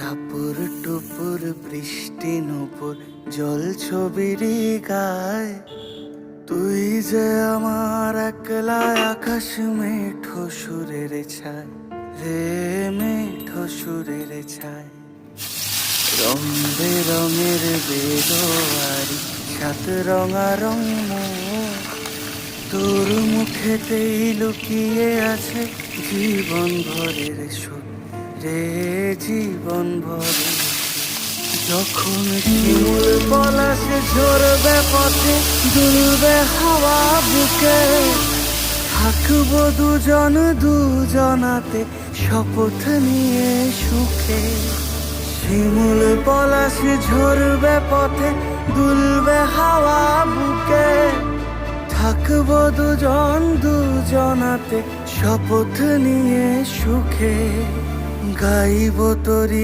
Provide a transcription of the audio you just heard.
টাপুর টুপুর বৃষ্টি নুপুর জল ছবিরি গায়, তুই যে আমার একলা আকাশ মেঠো সুরের ছায় রে, মেঠো সুরের ছায়। রং বেরঙের বেলোয়ারি সাত রঙারঙ মোর, তোর মুখেতেই লুকিয়ে আছে জীবন ভরের সুখ রে, জীবন ভরের সুখ। যখন শিমুল পলাশে ঝরবে পথে দুলবে হাওয়া বুকে, থাকবো দুজন দুজনাতে শপথ নিয়ে সুখে। শিমুল পলাশে ঝরবে পথে দুলবে হাওয়া বুকে, থাকবো দুজন দুজনাতে শপথ নিয়ে সুখে। গাইব তোরি